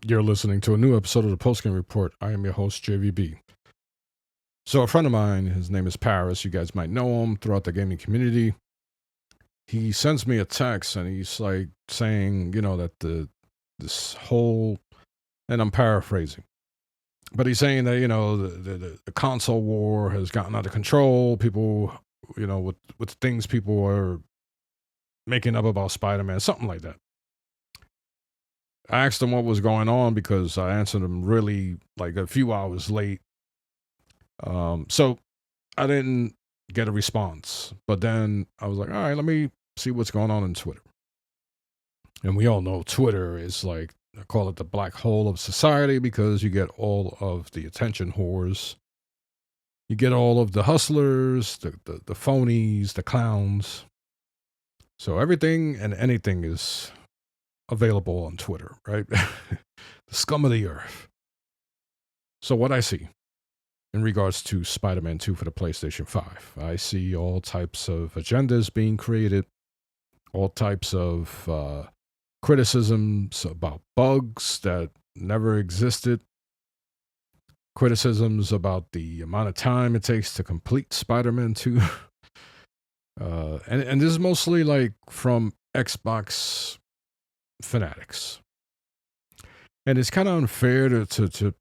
You're listening to a new episode of the Postgame Report. I am your host, JVB. So, a friend of mine, his name is Paris. You guys might know him throughout the gaming community. He sends me a text and he's like saying, that this whole, and I'm paraphrasing, but he's saying that, the console war has gotten out of control. People, with things people are making up about Spider-Man, something like that. I asked him what was going on because I answered him really like a few hours late. So I didn't get a response. But then I was like, all right, let me see what's going on Twitter. And we all know Twitter is like, I call it the black hole of society because you get all of the attention whores. You get all of the hustlers, the phonies, the clowns. So everything and anything is available on Twitter, right? The scum of the earth. So what I see in regards to Spider-Man 2 for the PlayStation 5, I see all types of agendas being created, all types of criticisms about bugs that never existed, criticisms about the amount of time it takes to complete Spider-Man 2. And this is mostly like from Xbox fanatics. And it's kind of unfair to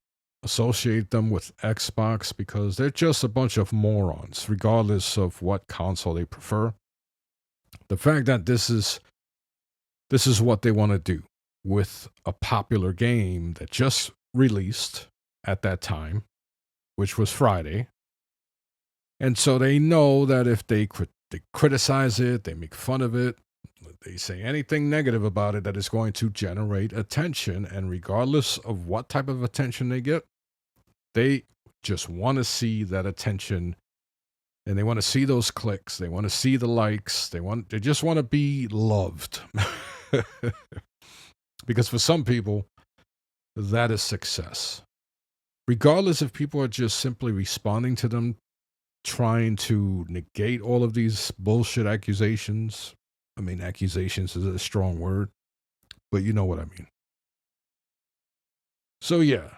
associate them with Xbox because they're just a bunch of morons, regardless of what console they prefer. The fact that this is what they want to do with a popular game that just released at that time, which was Friday. And so they know that if they criticize it, they make fun of it, they say anything negative about it, that is going to generate attention. And regardless of what type of attention they get, they just want to see that attention, and they want to see those clicks. They want to see the likes. They just want to be loved. Because for some people, that is success. Regardless if people are just simply responding to them, trying to negate all of these bullshit accusations. I mean, accusations is a strong word, but you know what I mean. So yeah,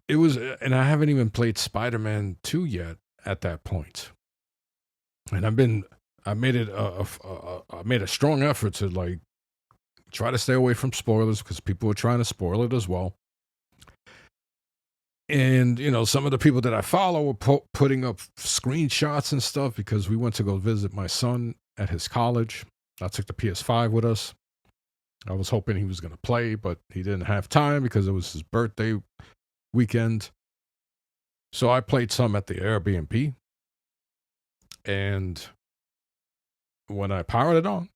it was, and I haven't even played Spider-Man 2 yet at that point. And I made a strong effort to like try to stay away from spoilers because people were trying to spoil it as well. And, some of the people that I follow were putting up screenshots and stuff because we went to go visit my son at his college. I took the PS5 with us. I was hoping he was going to play, but he didn't have time because it was his birthday weekend. So I played some at the Airbnb. And when I powered it on,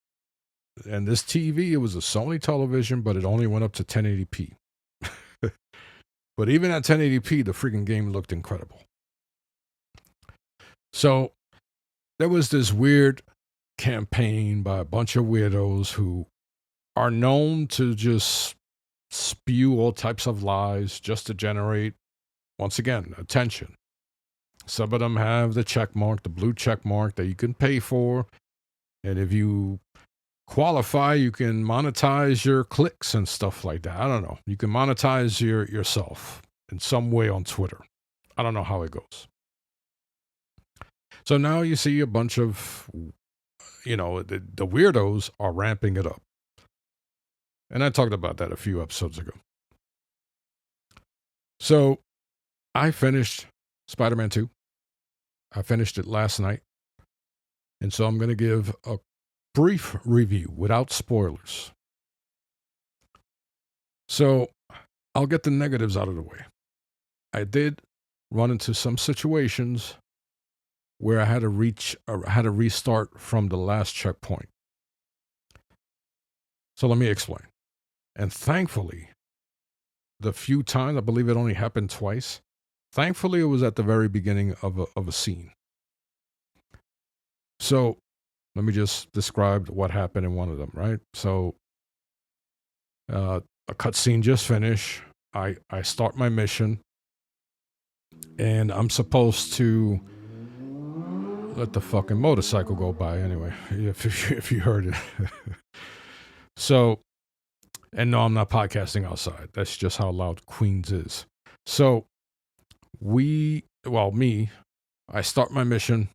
and this TV, it was a Sony television, but it only went up to 1080p. But even at 1080p, the freaking game looked incredible. So there was this weird campaign by a bunch of weirdos who are known to just spew all types of lies just to generate, once again, attention. Some of them have the check mark, the blue check mark that you can pay for. And if you qualify, you can monetize your clicks and stuff like that. I don't know. You can monetize yourself in some way on Twitter. I don't know how it goes. So now you see a bunch of, the weirdos are ramping it up. And I talked about that a few episodes ago. So I finished Spider-Man 2. I finished it last night. And so I'm going to give a brief review without spoilers. So I'll get the negatives out of the way. I did run into some situations where I had to restart from the last checkpoint. So let me explain. And thankfully, the few times, I believe it only happened twice, thankfully it was at the very beginning of a scene. So let me just describe what happened in one of them, right? So a cutscene just finished. I start my mission, and I'm supposed to let the fucking motorcycle go by anyway, if you heard it. So And no, I'm not podcasting outside. That's just how loud Queens is. So I start my mission.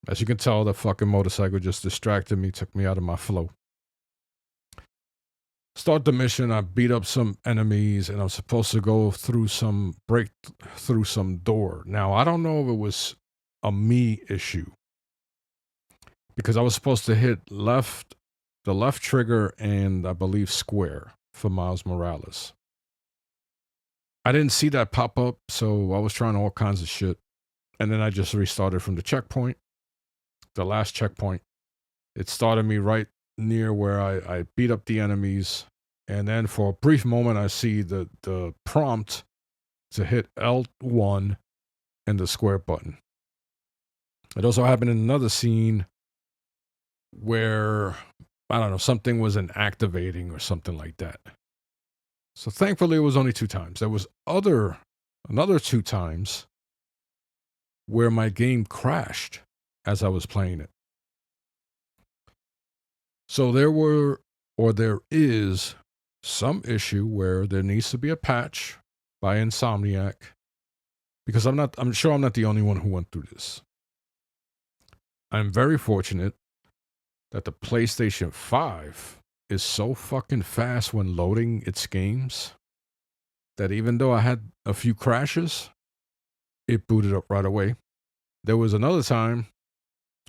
As you can tell, the fucking motorcycle just distracted me, took me out of my flow. Start the mission, I beat up some enemies, and I'm supposed to break through some door. Now, I don't know if it was a me issue, because I was supposed to hit the left trigger and I believe square for Miles Morales. I didn't see that pop up, so I was trying all kinds of shit. And then I just restarted from the checkpoint, the last checkpoint. It started me right near where I beat up the enemies. And then for a brief moment, I see the prompt to hit L1 and the square button. It also happened in another scene where, I don't know, something wasn't activating or something like that. So thankfully, it was only 2 times. There was another 2 times where my game crashed as I was playing it. So there is some issue where there needs to be a patch by Insomniac, because I'm sure I'm not the only one who went through this. I'm very fortunate that the PlayStation 5 is so fucking fast when loading its games that even though I had a few crashes, it booted up right away. There was another time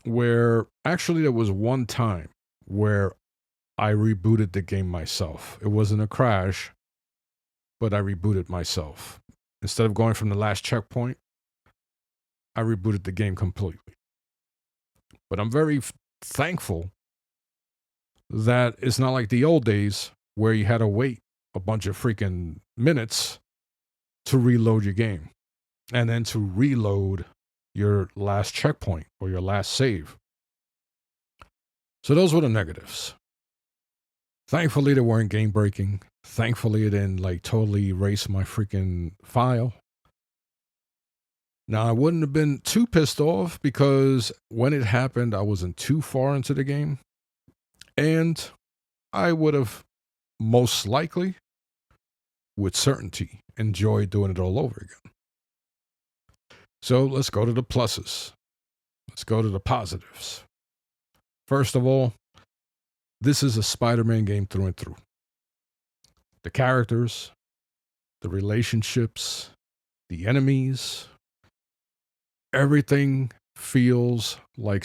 there was one time where I rebooted the game myself. It wasn't a crash, but I rebooted myself. Instead of going from the last checkpoint, I rebooted the game completely. But I'm very thankful that it's not like the old days where you had to wait a bunch of freaking minutes to reload your game and then to reload your last checkpoint or your last save. So those were the negatives. Thankfully, they weren't game breaking. Thankfully, it didn't totally erase my freaking file. Now, I wouldn't have been too pissed off because when it happened, I wasn't too far into the game. And I would have most likely, with certainty, enjoyed doing it all over again. So let's go to the pluses. Let's go to the positives. First of all, this is a Spider-Man game through and through. The characters, the relationships, the enemies, everything feels like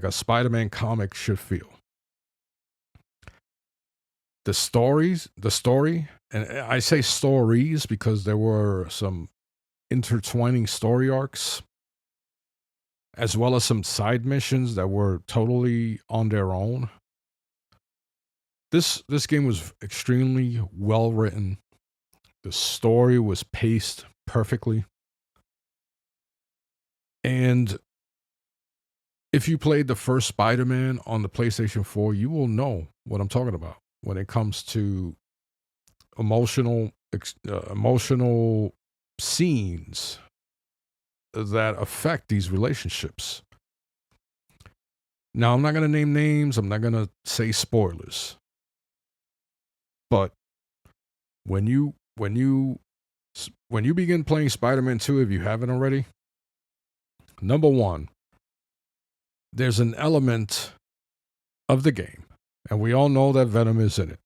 a Spider-Man comic should feel. The story, and I say stories because there were some intertwining story arcs, as well as some side missions that were totally on their own. This game was extremely well written. The story was paced perfectly. And if you played the first Spider-Man on the PlayStation 4, you will know what I'm talking about when it comes to emotional scenes that affect these relationships. Now, I'm not going to name names. I'm not going to say spoilers. But when you begin playing Spider-Man 2, if you haven't already, number one, there's an element of the game, and we all know that Venom is in it.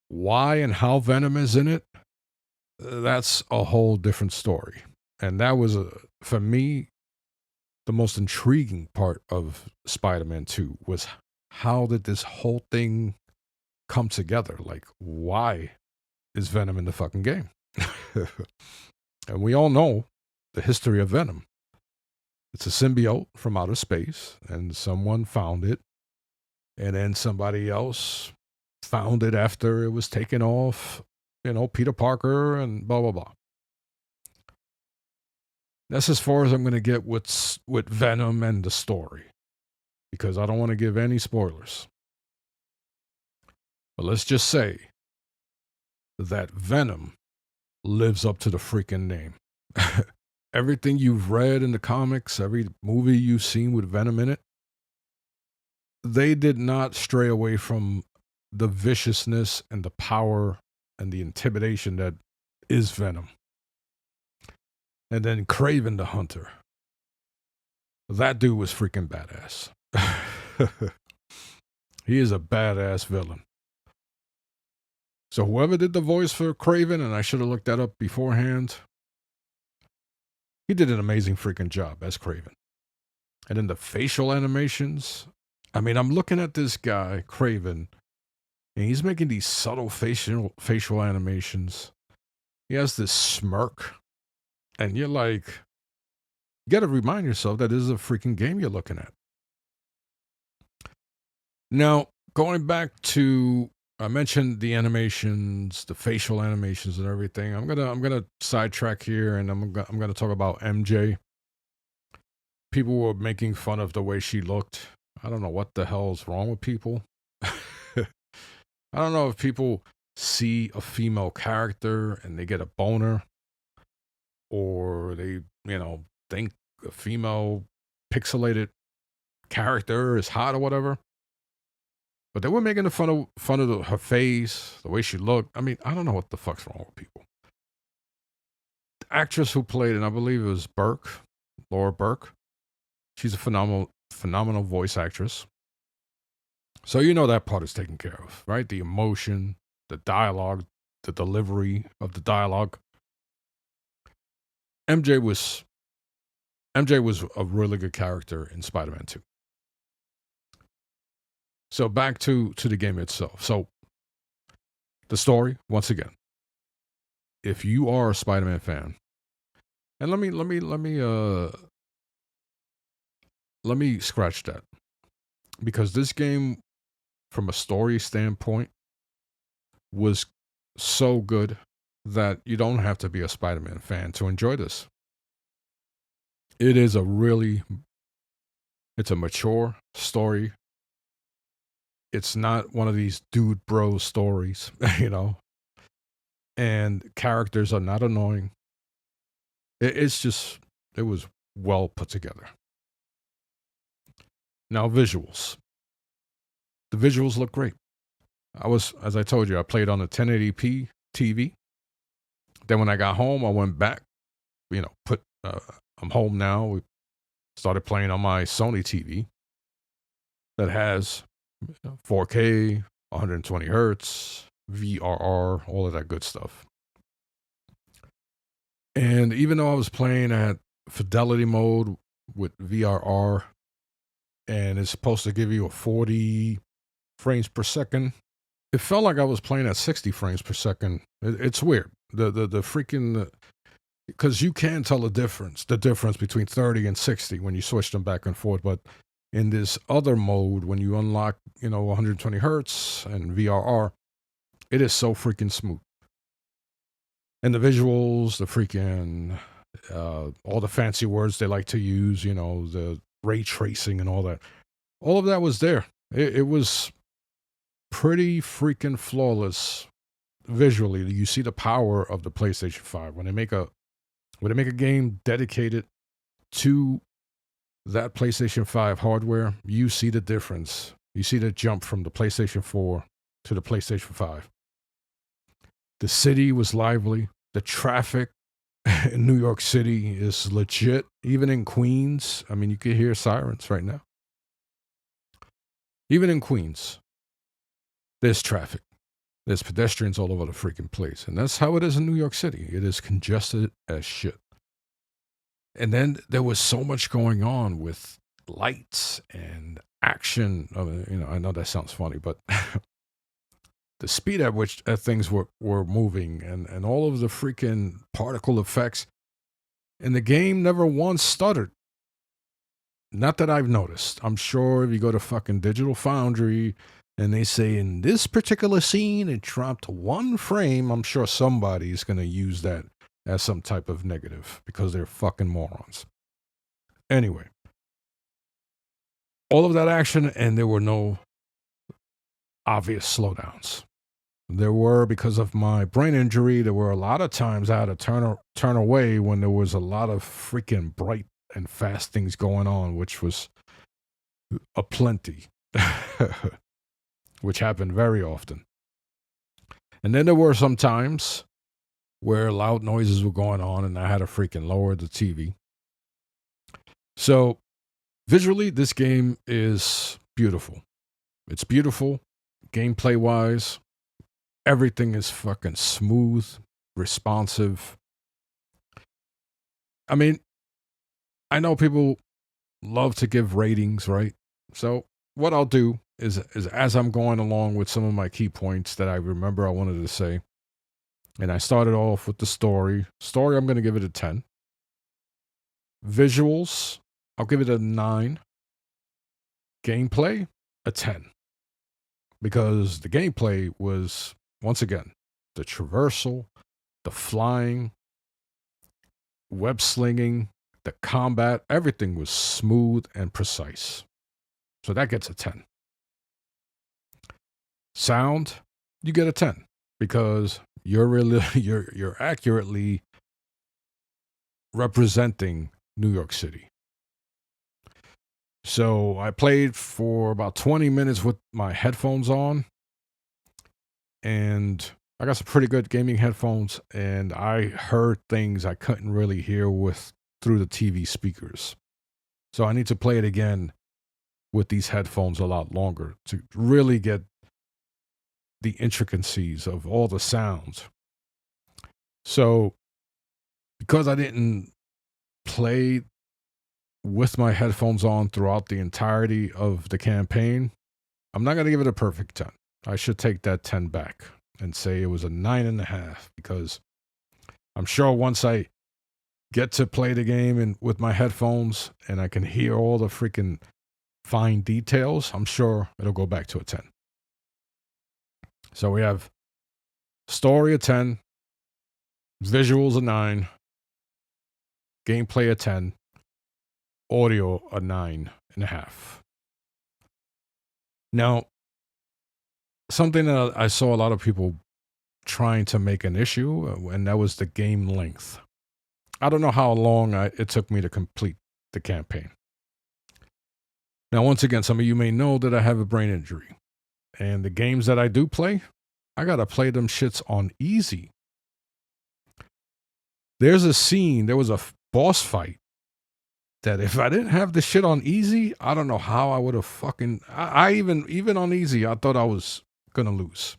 Why and how Venom is in it, that's a whole different story. And that was, for me, the most intriguing part of Spider-Man 2 was how did this whole thing come together? Why is Venom in the fucking game? And we all know the history of Venom. It's a symbiote from outer space, and someone found it, and then somebody else found it after it was taken off, Peter Parker and blah, blah, blah. That's as far as I'm going to get with Venom and the story, because I don't want to give any spoilers. But let's just say that Venom lives up to the freaking name. Everything you've read in the comics, every movie you've seen with Venom in it, they did not stray away from the viciousness and the power and the intimidation that is Venom. And then Craven the Hunter. That dude was freaking badass. He is a badass villain. So whoever did the voice for Craven, and I should have looked that up beforehand, he did an amazing freaking job as Craven. And then the facial animations. I mean, I'm looking at this guy, Craven, and he's making these subtle facial animations. He has this smirk. And you're like, you got to remind yourself that this is a freaking game you're looking at. Now, going back to, I mentioned the animations, the facial animations and everything. I'm gonna sidetrack here, and I'm gonna talk about MJ. People were making fun of the way she looked. I don't know what the hell is wrong with people. I don't know if people see a female character and they get a boner, or they, think a female pixelated character is hot or whatever. But they were making fun of her face, the way she looked. I mean, I don't know what the fuck's wrong with people. The actress who played, and I believe it was Laura Burke. She's a phenomenal voice actress. So you know that part is taken care of, right? The emotion, the dialogue, the delivery of the dialogue. MJ was a really good character in Spider-Man 2. So back to the game itself. So the story, once again, if you are a Spider-Man fan, and let me scratch that, because this game, from a story standpoint, was so good that you don't have to be a Spider-Man fan to enjoy this. It's a mature story. It's not one of these dude bro stories, and characters are not annoying. It was well put together. Now, visuals. The visuals look great. As I told you, I played on a 1080p TV. Then when I got home, I went back, I'm home now. We started playing on my Sony TV that has 4K, 120 hertz, VRR, all of that good stuff. And even though I was playing at fidelity mode with VRR, and it's supposed to give you a 40 frames per second, it felt like I was playing at 60 frames per second. It's weird. The freaking, because you can tell the difference between 30 and 60 when you switch them back and forth. But in this other mode, when you unlock, 120 hertz and VRR, it is so freaking smooth. And the visuals, the freaking, all the fancy words they like to use, the ray tracing and all of that was there. It was pretty freaking flawless visually. You see the power of the PlayStation 5 when they make a game dedicated to that PlayStation 5 hardware. You see the difference. You see the jump from the PlayStation 4 to the PlayStation 5. The city was lively. The traffic in New York City is legit. Even in Queens, I mean, you can hear sirens right now. Even in Queens, there's traffic. There's pedestrians all over the freaking place. And that's how it is in New York City. It is congested as shit. And then there was so much going on with lights and action. I know that sounds funny, but the speed at which things were moving and all of the freaking particle effects. And the game never once stuttered. Not that I've noticed. I'm sure if you go to fucking Digital Foundry and they say in this particular scene it dropped one frame, I'm sure somebody's going to use that as some type of negative because they're fucking morons. Anyway, all of that action, and there were no obvious slowdowns. There were, because of my brain injury, there were a lot of times I had to turn away when there was a lot of freaking bright and fast things going on, which was aplenty. which happened very often. And then there were some times where loud noises were going on and I had to freaking lower the TV. So visually, this game is beautiful. It's beautiful, gameplay wise. Everything is fucking smooth, responsive. I mean, I know people love to give ratings, right? So what I'll do is as I'm going along with some of my key points that I remember I wanted to say, and I started off with the story. Story, I'm going to give it a 10. Visuals, I'll give it a 9. Gameplay, a 10. Because the gameplay was, once again, the traversal, the flying, web slinging, the combat, everything was smooth and precise. So that gets a 10. Sound, you get a 10 because you're really you're accurately representing New York City. So I played for about 20 minutes with my headphones on, and I got some pretty good gaming headphones, and I heard things I couldn't really hear through the TV speakers. So I need to play it again with these headphones a lot longer to really get the intricacies of all the sounds. So because I didn't play with my headphones on throughout the entirety of the campaign, I'm not going to give it a perfect 10. I should take that 10 back and say it was a 9.5, because I'm sure once I get to play the game and with my headphones and I can hear all the freaking fine details, I'm sure it'll go back to a 10. So we have story a 10, visuals a 9, gameplay a 10, audio a 9.5. Now, something that I saw a lot of people trying to make an issue, and that was the game length. I don't know how long it took me to complete the campaign. Now, once again, some of you may know that I have a brain injury. And the games that I do play, I got to play them shits on easy. There's a scene, there was a boss fight that if I didn't have the shit on easy, I don't know how I would have fucking... I even on easy, I thought I was going to lose.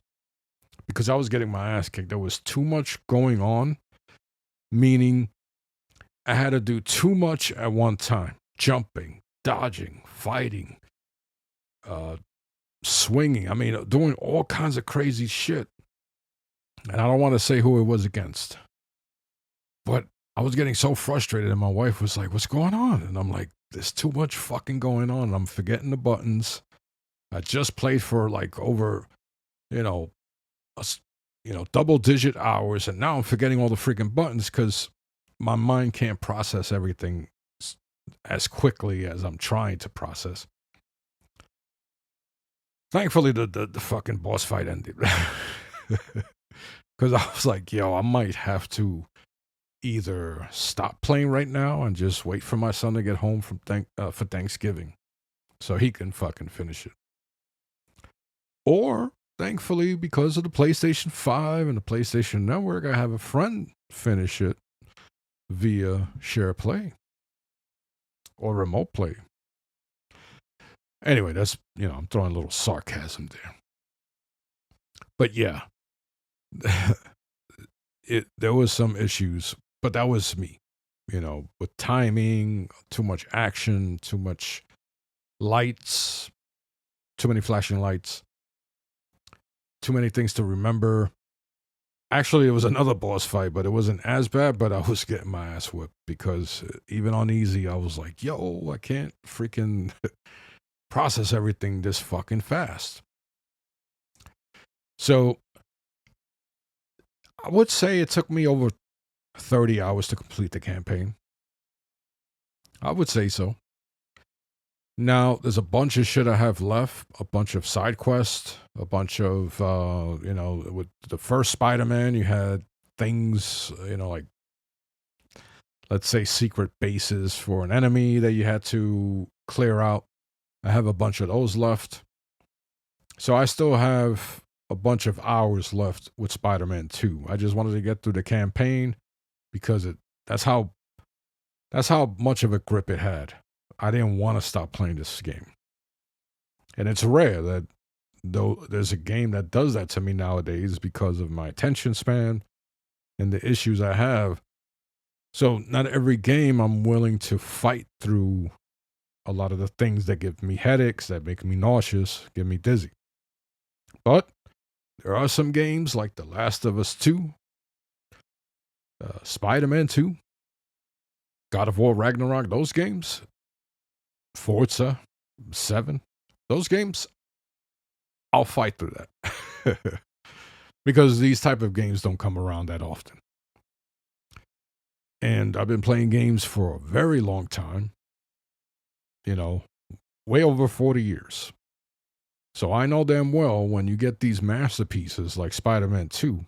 Because I was getting my ass kicked. There was too much going on, meaning I had to do too much at one time. Jumping, dodging, fighting, swinging. I mean, doing all kinds of crazy shit. And I don't want to say who it was against. But I was getting so frustrated, and my wife was like, "What's going on?" And I'm like, "There's too much fucking going on. I'm forgetting the buttons. I just played for like over, double-digit hours, and now I'm forgetting all the freaking buttons because my mind can't process everything as quickly as I'm trying to process." Thankfully, the fucking boss fight ended. Because I was like, yo, I might have to either stop playing right now and just wait for my son to get home from for Thanksgiving so he can fucking finish it. Or, thankfully, because of the PlayStation 5 and the PlayStation Network, I have a friend finish it via share play or remote play. Anyway, that's, I'm throwing a little sarcasm there. But yeah, there was some issues, but that was me, with timing, too much action, too much lights, too many flashing lights, too many things to remember. Actually, it was another boss fight, but it wasn't as bad, but I was getting my ass whipped because even on easy, I was like, yo, I can't freaking process everything this fucking fast. So I would say it took me over 30 hours to complete the campaign. I would say so. Now, there's a bunch of shit I have left, a bunch of side quests, a bunch of, with the first Spider-Man, you had things, like, let's say secret bases for an enemy that you had to clear out. I have a bunch of those left. So I still have a bunch of hours left with Spider-Man 2. I just wanted to get through the campaign because that's how that's how much of a grip it had. I didn't want to stop playing this game. And it's rare that though there's a game that does that to me nowadays because of my attention span and the issues I have. So not every game I'm willing to fight through a lot of the things that give me headaches, that make me nauseous, get me dizzy. But there are some games like The Last of Us 2, Spider-Man 2, God of War Ragnarok, those games, Forza 7, those games, I'll fight through that. Because these type of games don't come around that often. And I've been playing games for a very long time, you know, way over 40 years. So I know damn well when you get these masterpieces like Spider-Man 2,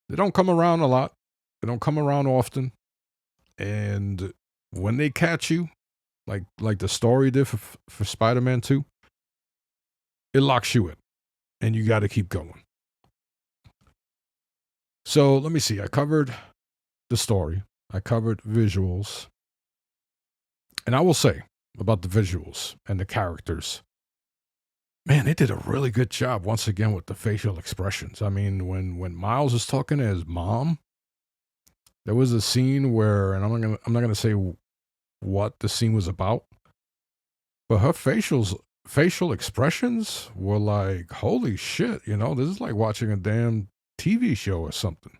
they don't come around a lot. They don't come around often. And when they catch you, like the story did for Spider-Man 2, it locks you in. And you got to keep going. So let me see. I covered the story. I covered visuals. And I will say about the visuals and the characters, man, they did a really good job once again with the facial expressions. I mean, when Miles was talking to his mom, there was a scene where, and I'm not gonna say what the scene was about, but her facial expressions were like, holy shit, this is like watching a damn TV show or something.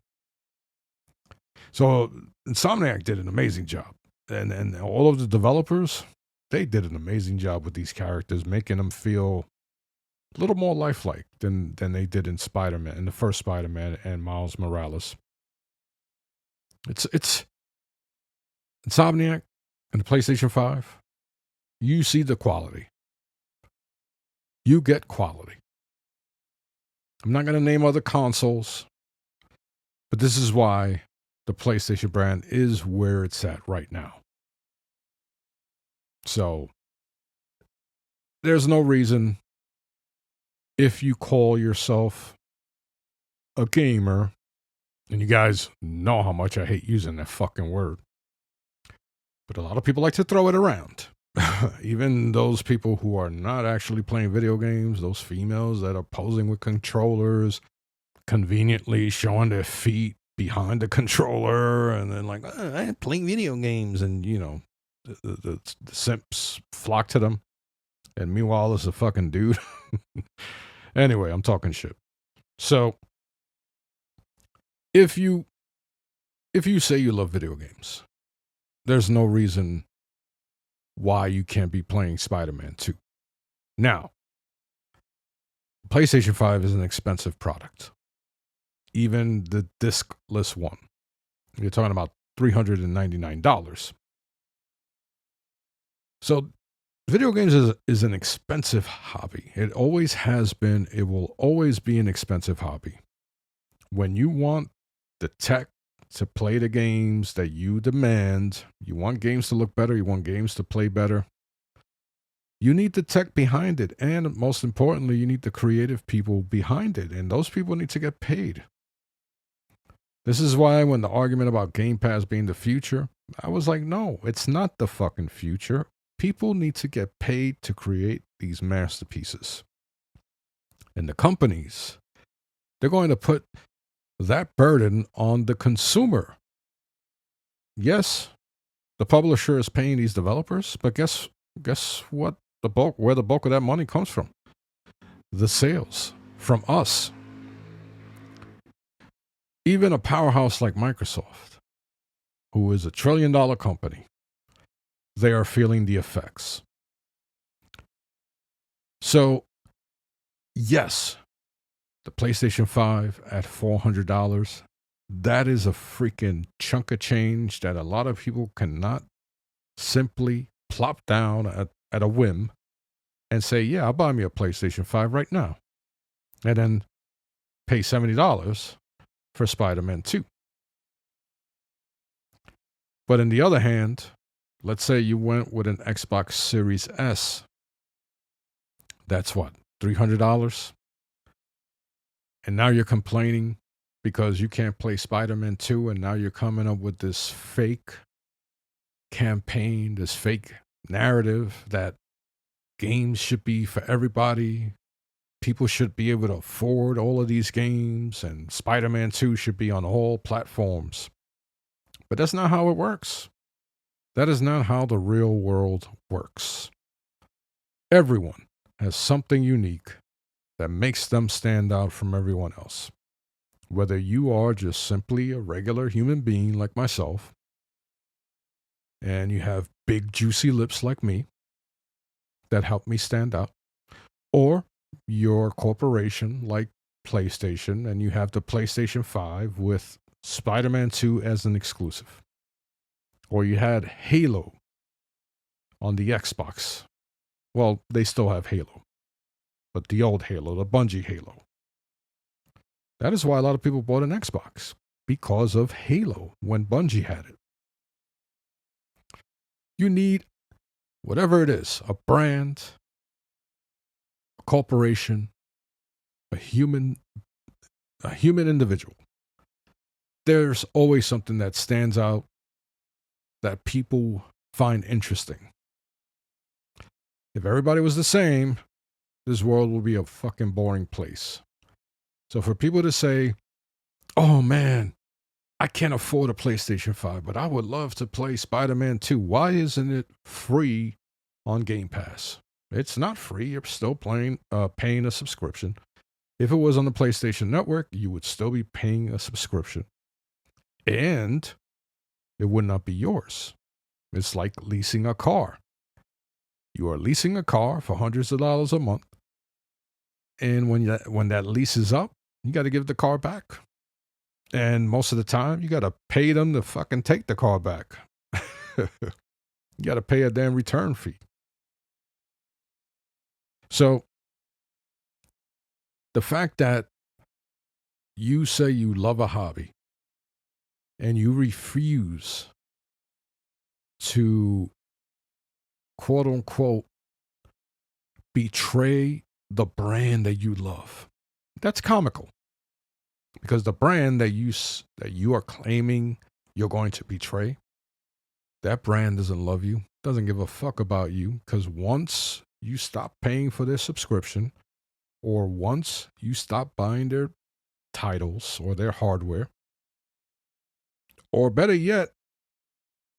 So Insomniac did an amazing job, and all of the developers, they did an amazing job with these characters, making them feel a little more lifelike than they did in Spider-Man, in the first Spider-Man and Miles Morales. It's Insomniac and the PlayStation 5. You see the quality. You get quality. I'm not going to name other consoles, but this is why the PlayStation brand is where it's at right now. So there's no reason, if you call yourself a gamer, and you guys know how much I hate using that fucking word, but a lot of people like to throw it around. Even those people who are not actually playing video games, those females that are posing with controllers, conveniently showing their feet behind the controller, and then like, I'm playing video games, and the simps flock to them, and meanwhile it's a fucking dude. Anyway, I'm talking shit. So if you say you love video games, there's no reason why you can't be playing Spider-Man 2. Now, PlayStation 5 is an expensive product. Even the discless one. You're talking about $399. So video games is an expensive hobby. It always has been. It will always be an expensive hobby. When you want the tech to play the games that you demand, you want games to look better, you want games to play better, you need the tech behind it. And most importantly, you need the creative people behind it. And those people need to get paid. This is why when the argument about Game Pass being the future, I was like, no, it's not the fucking future. People need to get paid to create these masterpieces. And the companies, they're going to put that burden on the consumer. Yes, the publisher is paying these developers, but guess what? Where the bulk of that money comes from? The sales from us. Even a powerhouse like Microsoft, who is $1 trillion company, they are feeling the effects. So, yes, the PlayStation 5 at $400, that is a freaking chunk of change that a lot of people cannot simply plop down at a whim and say, yeah, I'll buy me a PlayStation 5 right now. And then pay $70 for Spider-Man 2. But on the other hand, let's say you went with an Xbox Series S. That's what? $300. And now you're complaining because you can't play Spider-Man 2, and now you're coming up with this fake campaign, this fake narrative that games should be for everybody. People should be able to afford all of these games, and Spider-Man 2 should be on all platforms. But that's not how it works. That is not how the real world works. Everyone has something unique that makes them stand out from everyone else. Whether you are just simply a regular human being like myself, and you have big juicy lips like me that help me stand out, or you're a corporation like PlayStation and you have the PlayStation 5 with Spider-Man 2 as an exclusive, or you had Halo on the Xbox. Well, they still have Halo, but the old Halo, the Bungie Halo. That is why a lot of people bought an Xbox, because of Halo when Bungie had it. You need whatever it is, a brand, a corporation, a human individual. There's always something that stands out that people find interesting. If everybody was the same, this world would be a fucking boring place. So for people to say, oh man, I can't afford a PlayStation 5, but I would love to play Spider-Man 2. Why isn't it free on Game Pass? It's not free. You're still paying a subscription. If it was on the PlayStation Network, you would still be paying a subscription. And it would not be yours. It's like leasing a car. You are leasing a car for hundreds of dollars a month. And when that lease is up, you got to give the car back. And most of the time, you got to pay them to fucking take the car back. You got to pay a damn return fee. So, the fact that you say you love a hobby and you refuse to, quote unquote, betray the brand that you love, that's comical. Because the brand that you are claiming you're going to betray, that brand doesn't love you, doesn't give a fuck about you. Because once you stop paying for their subscription, or once you stop buying their titles or their hardware, or better yet,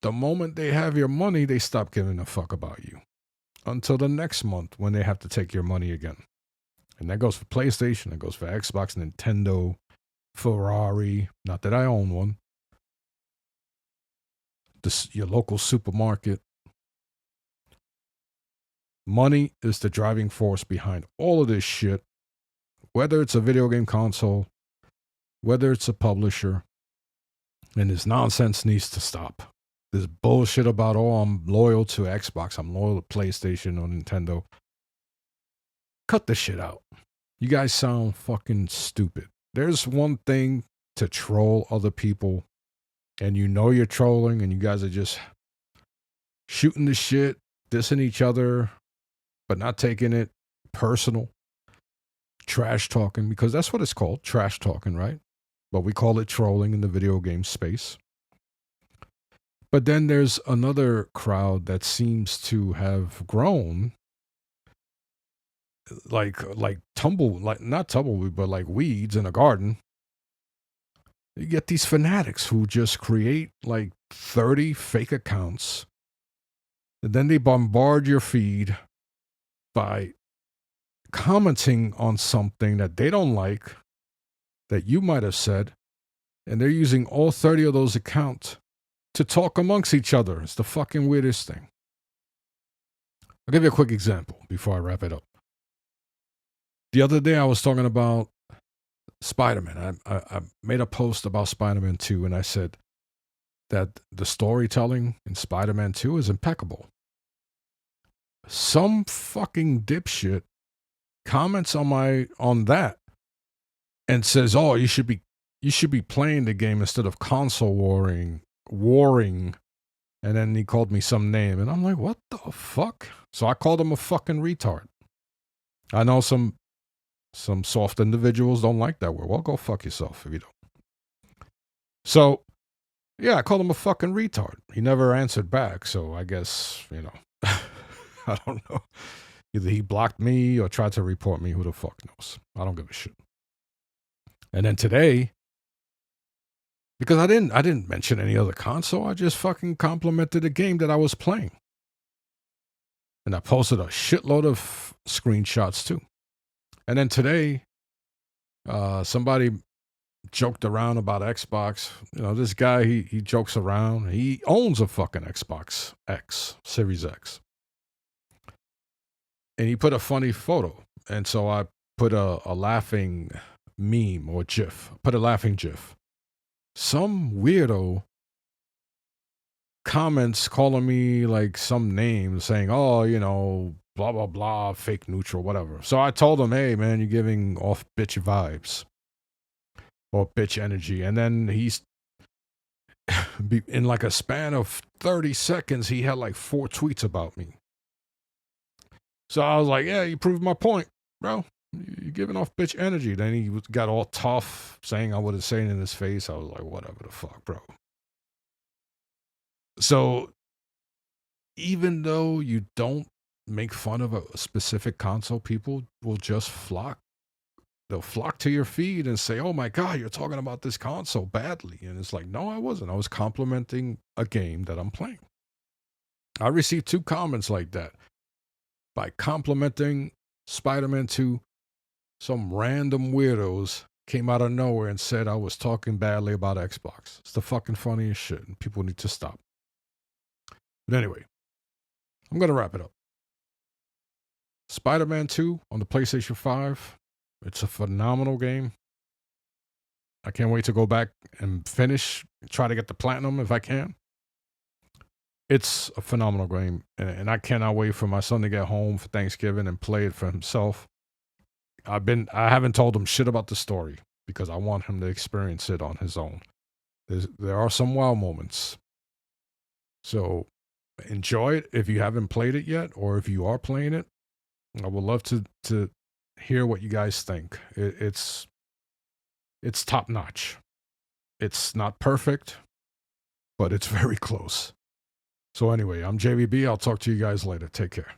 the moment they have your money, they stop giving a fuck about you. Until the next month when they have to take your money again. And that goes for PlayStation, that goes for Xbox, Nintendo, Ferrari, not that I own one. Your local supermarket. Money is the driving force behind all of this shit. Whether it's a video game console, whether it's a publisher, and this nonsense needs to stop. This bullshit about, oh, I'm loyal to Xbox, I'm loyal to PlayStation or Nintendo. Cut the shit out. You guys sound fucking stupid. There's one thing to troll other people, and you know you're trolling, and you guys are just shooting the shit, dissing each other, but not taking it personal. Trash talking, because that's what it's called, trash talking, right? But we call it trolling in the video game space. But then there's another crowd that seems to have grown like not tumbleweed, but like weeds in a garden. You get these fanatics who just create like 30 fake accounts, and then they bombard your feed by commenting on something that they don't like, that you might have said, and they're using all 30 of those accounts to talk amongst each other. It's the fucking weirdest thing. I'll give you a quick example before I wrap it up. The other day I was talking about Spider-Man. I made a post about Spider-Man 2, and I said that the storytelling in Spider-Man 2 is impeccable. Some fucking dipshit comments on that and says, "Oh, you should be playing the game instead of console warring." And then he called me some name, and I'm like, "What the fuck?" So I called him a fucking retard. I know some soft individuals don't like that word. Well, go fuck yourself if you don't. So, yeah, I called him a fucking retard. He never answered back, so I guess, I don't know. Either he blocked me or tried to report me. Who the fuck knows? I don't give a shit. And then today, because I didn't mention any other console, I just fucking complimented a game that I was playing. And I posted a shitload of screenshots too. And then today, somebody joked around about Xbox. This guy, he jokes around. He owns a fucking Xbox X, Series X. And he put a funny photo. And so I put a laughing meme or GIF. Put a laughing GIF. Some weirdo comments calling me like some name saying, oh, blah, blah, blah, fake neutral, whatever. So I told him, hey, man, you're giving off bitch vibes or bitch energy. And then he's in like a span of 30 seconds, he had like 4 tweets about me. So I was like, yeah, you proved my point, bro. You're giving off bitch energy. Then he got all tough, saying I would have said it in his face. I was like, whatever the fuck, bro. So even though you don't make fun of a specific console, people will just flock. They'll flock to your feed and say, oh my God, you're talking about this console badly. And it's like, no, I wasn't. I was complimenting a game that I'm playing. I received 2 comments like that. By complimenting Spider-Man 2, some random weirdos came out of nowhere and said I was talking badly about Xbox. It's the fucking funniest shit, and people need to stop. But anyway, I'm going to wrap it up. Spider-Man 2 on the PlayStation 5. It's a phenomenal game. I can't wait to go back and finish, try to get the platinum if I can. It's a phenomenal game, and I cannot wait for my son to get home for Thanksgiving and play it for himself. I haven't told him shit about the story because I want him to experience it on his own. There are some wow moments. So enjoy it if you haven't played it yet, or if you are playing it. I would love to hear what you guys think. It's top notch. It's not perfect, but it's very close. So anyway, I'm JVB. I'll talk to you guys later. Take care.